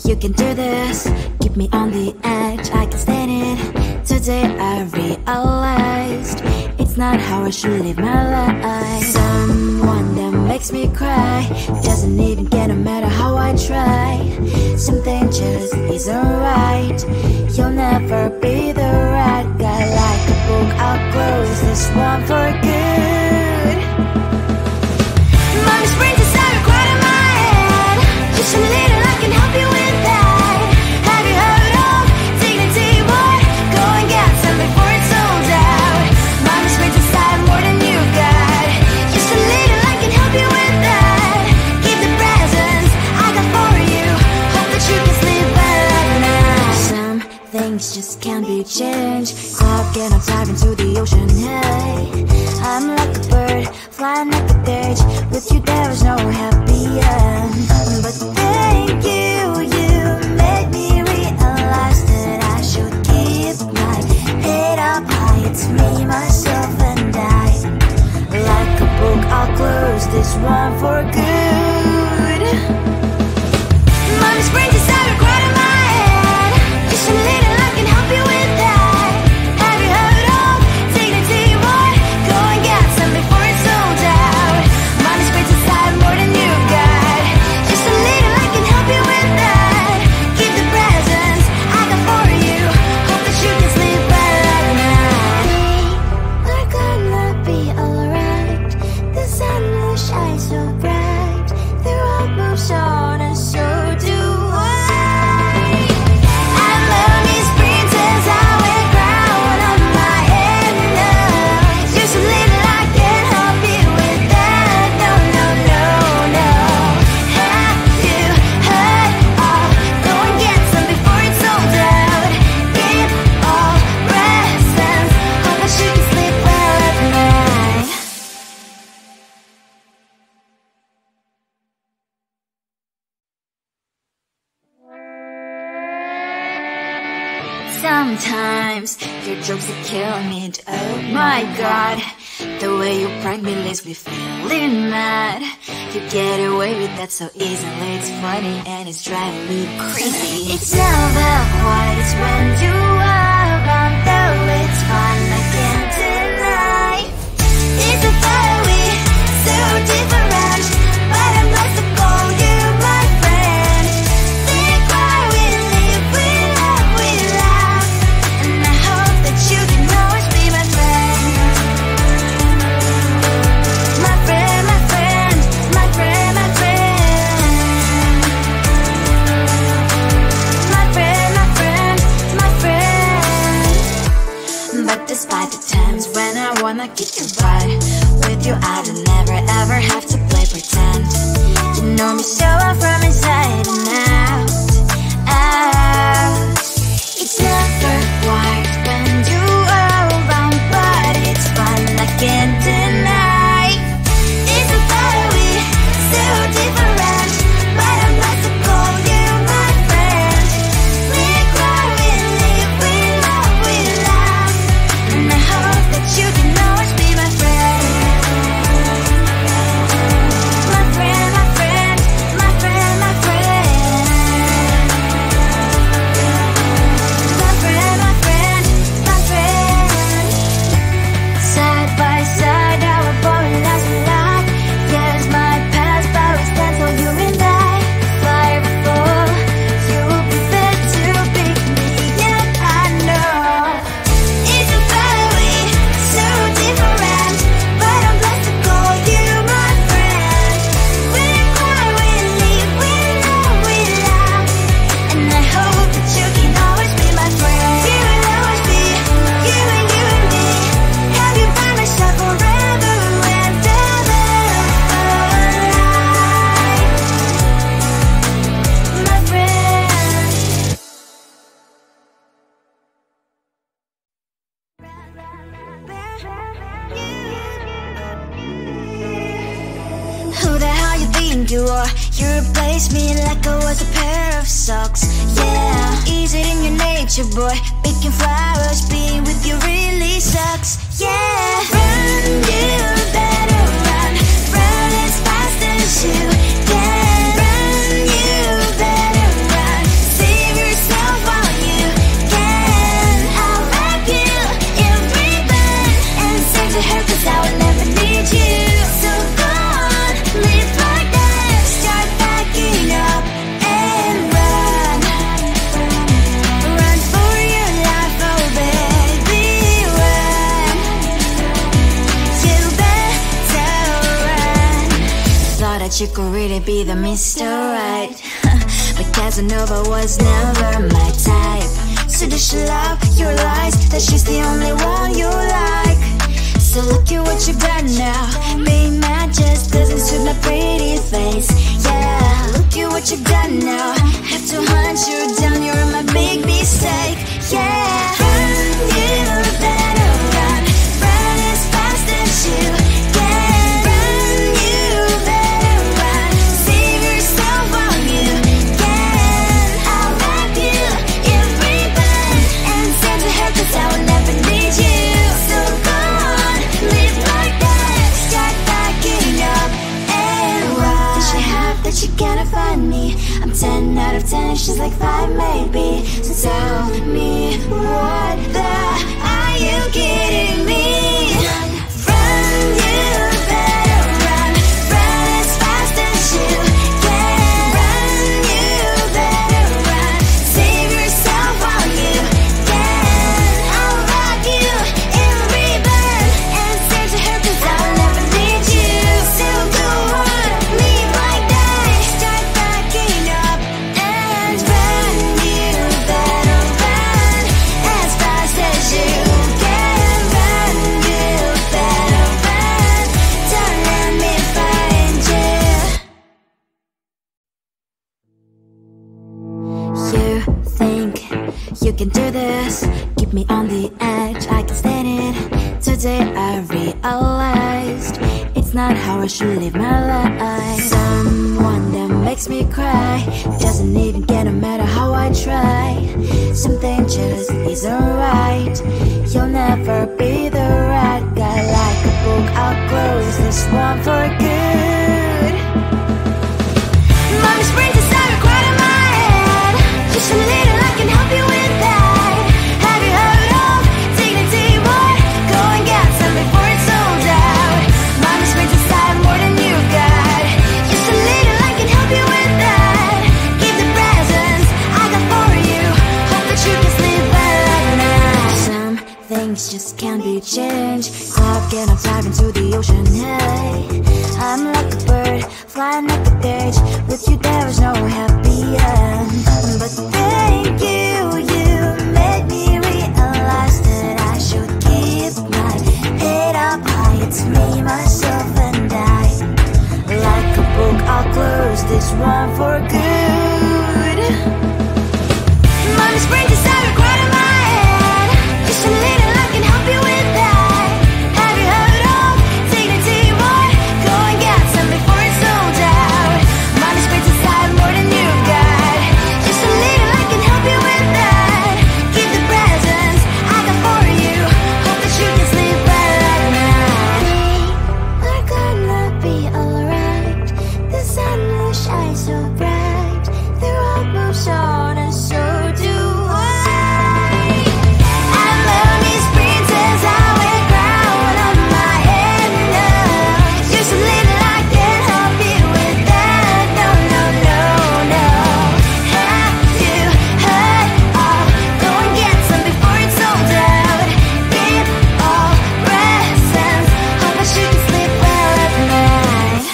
You can do this, keep me on the edge, I can stand it. Today I realized it's not how I should live my life. Someone that makes me cry doesn't even get no matter how I try. Something just isn't right. You'll never be the right guy. Like a book, I'll close this one for good. Mommy's brains inside are quite in my head. Just a little, I can help you with that. Have you heard of dignity, boy? Go and get some before it's sold out. Mommy's brains inside more than you got. Just a little, I can help you with that. Keep the presents I got for you. Hope that you can sleep well at night. Some things just can't be changed. Clock and I'm diving to the ocean, hey. I'm like a bird, flying like a cage. With you there is no happy end. But thank you, you made me realize that I should keep my head up high. It's me, myself and I. Like a book, I'll close this one for good. Mommy's brains inside are quite in my head. Just a little, I can help you with that. Have you heard of dignity, boy? Go and get some before it's sold out. Mommy's brains inside more than you got. Just a little, I can help you with that. Keep the presents I got for you. Hope that you can sleep well at night. We're gonna be alright. The sun will shine so bright. The road moves on and so do I. I love these princess, I wear crown on my head now. Just a little, I can help you with that. No, no, no, no. Have you heard of? Go and get some before it's sold out. Give all presents. Hope that you can sleep well at night. Sometimes your jokes that kill me. Oh my god, the way you prank me leaves me feeling mad. You get away with that so easily. It's funny and it's driving me crazy. It's never quite as when you are around, though it's fun, I can't deny. It's a fire we so different, but I'm blessed to call you my friend. Think why we live, we love, we laugh, and I hope that you can always be my friend. My friend, my friend, my friend, my friend. My friend, my friend, my friend. But despite the times when I wanna kick your butt, with you I don't never ever have to play pretend. You know me so well from inside and out, out. It's never quite when you are around, but it's fun, I can't deny. It's a fire we so different, but I'm blessed to call you my friend. We cry, we live, we love, we laugh, and I hope that you can always be my friend. My friend, my friend, my friend, my friend. My friend, my friend, my friend. Side by side, our body lies a lot. Yes, my past, but we stand for you and I. Fly before you will be there to pick me up, I know. It's a fire we so different, but I'm blessed to call you my friend. We cry, we live, we love, we laugh, and I hope that you can always be my friend. You will always be you and you and me. Have you by my side forever and ever. My friend. Who the hell you think you are? You replaced me like I was a pair of socks. Yeah, is it in your nature, boy? Picking flowers, being with you really sucks. Yeah, run, you better run. Run as fast as you can. Run, you better run. that you could really be the Mr. Right. But Casanova was never my type. So does she love your lies, that she's the only one you like? So look at what you've done now. Being mad just doesn't suit my pretty face. Yeah, look at what you've done now. Have to hunt you down, you're my big mistake. Yeah, run, you better run. Run as fast as you can. Run, you better run. Save yourself while you can. I'll wrap you in ribbon and send to her, 'cause I will never need you. So go on, live like that. Start backing up and run. Does she have that she cannot find me? I'm 10 out of 10, she's like 5 maybe. So tell me, what the are you kidding me? Run, you better run. Run as fast as you can. Run, you better run. Save yourself while you can. I'll wrap you in ribbon and send to her, 'cause I'll never need you. So go on, live like that. Start backing up and run. You better run as fast as you can. Run, you better run. Don't let me find you. You think you can do this, keep me on the edge, I can stand it. Today I realized it's not how I should live my life. Someone that makes me cry doesn't even get, no matter how I try. Something just isn't right. You'll never be the right guy. Like a book, I'll close this one for good. Mommy's brains inside are quite in my head. Just a little, I can help you with that. Have you heard of dignity, boy? Go and get some before it's sold out. Mommy's brains inside more than you got. Just a little, I can help you with that. Give the presents I got for you. Hope that you can sleep well at night. Some things just can't be changed. How can I dive into the ocean? Hey, I'm like a bird flying like a cage. With you there is no happy end. But thank you, you made me realize that I should keep my head up high. It's me, myself and I. Like a book, I'll close this one for good. Mommy's brains inside are quite in my head. Just a little, I can help you with that. Have you heard of dignity, boy? Go and get some before it's sold out. Mommy's brains inside more than you got. Just a little, I can help you with that. Give the presents I got for you. Hope that you can sleep well at night. We're gonna be alright. The sun will shine so bright. The road moves on and so do I. And mommy's princess, I wear crown on my head now. Just a little, I can help you with that. No, no, no, no. Have you heard of? Go and get some before it's sold out. Give all presents. Hope that you can sleep well at night.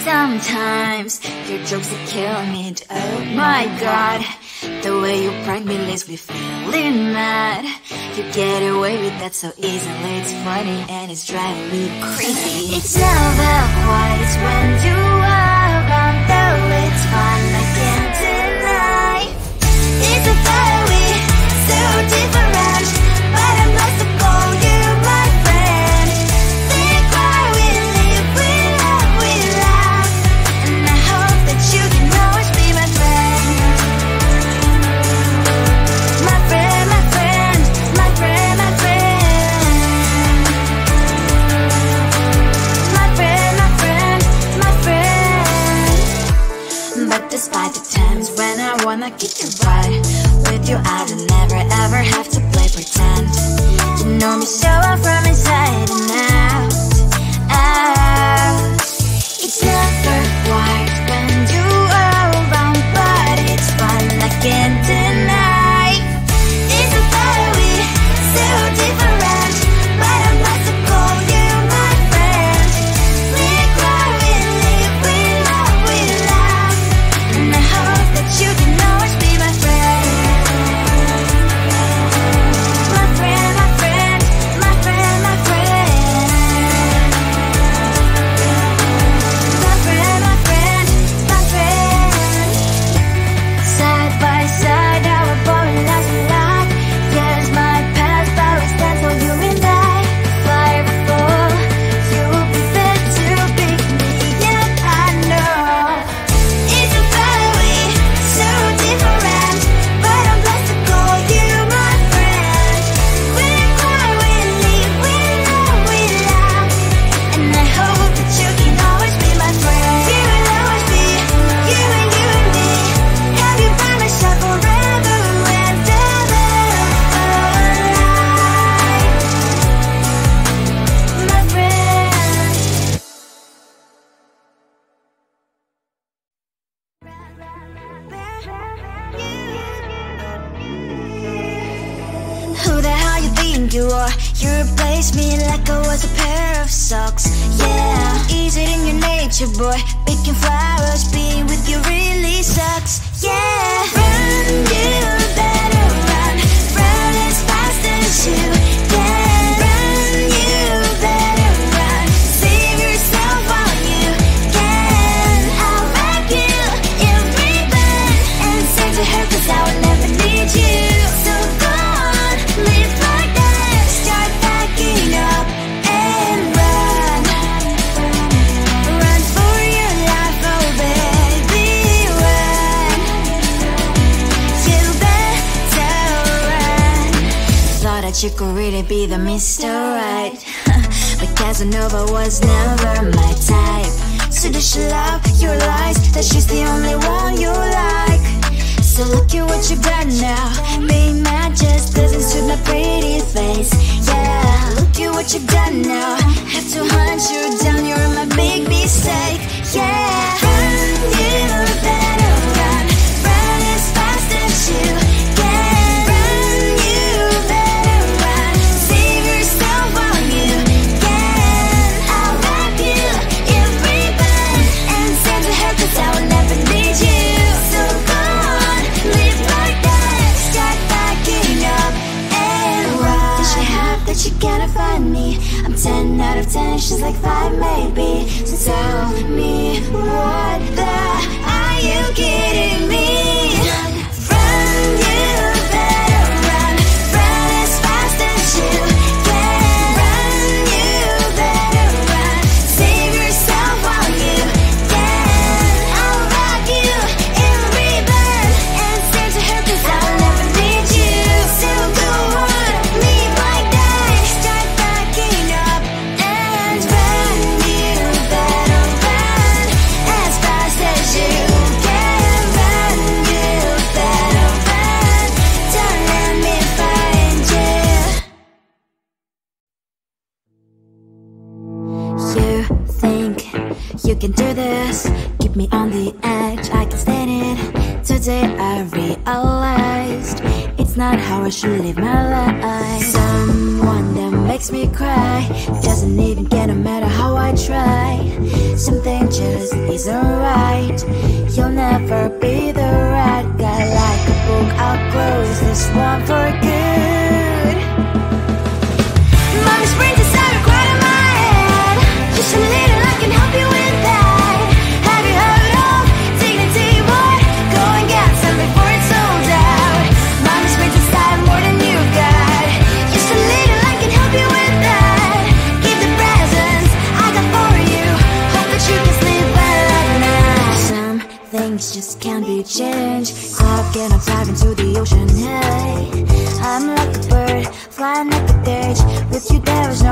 Sometimes your jokes that kill me. Oh my god, the way you prank me leaves me feeling mad. You get away with that so easily. It's funny and it's driving me crazy. It's never quiet, it's when you are around. Though it's fun, I can't deny. It's a very so different, but I must have called you my friend. Think why we live, we love, we laugh. And I hope that you can always be my friend. My friend, my friend, my friend, my friend. My friend, my friend, my friend. But despite the times when I wanna kick your butt, with you I don't never ever have to play pretend. You know me so well from inside and out, out. It's never quiet when you are around, but it's fun, I can't deny. think you are. You replaced me like I was a pair of socks. Yeah, is it in your nature, boy? Picking flowers, being with you really sucks. Yeah, run, you better run. Run as fast as you can. Run, you better run. Save yourself while you can. I'll wrap you in ribbon and send to her, 'cause I will never need you. So go on, live like that. Start backing up and run. Run for your life, oh baby, run. You better run. Thought that you could really be the Mr. Right, but Casanova was never my type. So does she love your lies, that she's the only one you like? So look at what you got now. Being mad just doesn't suit my pretty face. Yeah, look at what you got now. Have to hunt you down, you're my big mistake. Yeah, run, you better run. Run as fast as you can. Run, you better run. Save yourself while you can. I'll wrap you in ribbon and send to her, 'cause I will never need you. So go on, live like that. Start backing up and run. Does she have that she cannot find me? I'm 10 out of 10, she's like 5 maybe. So tell me, what the are you kidding me? Run, you better run. Run as fast as you can. Run, you better run. Save yourself while you can. I'll wrap you in ribbon and send to her, 'cause I will never need you. So go on, live like that. Start backing up and run. You better run as fast as you can. Run, you better run. Don't let me find you. You think you can do this, keep me on the edge, I can stand it. Today I realized it's not how I should live my life. Someone that makes me cry doesn't even get, no matter how I try. Something just isn't right. You'll never be the right guy. Like a book, I'll close this one for good. Mommy's brains inside are quite in my head. Just a little, I can help you with that. Have you heard of dignity, boy? Go and get some before it's sold out. Mommy's brains inside more than you got. Just a little, I can help you with that. Give the presents I got for you. Hope that you can sleep well at night. Some things just can't be changed. Stop getting dive into the ocean, hey. I'm like a bird, flying like a cage. With you there was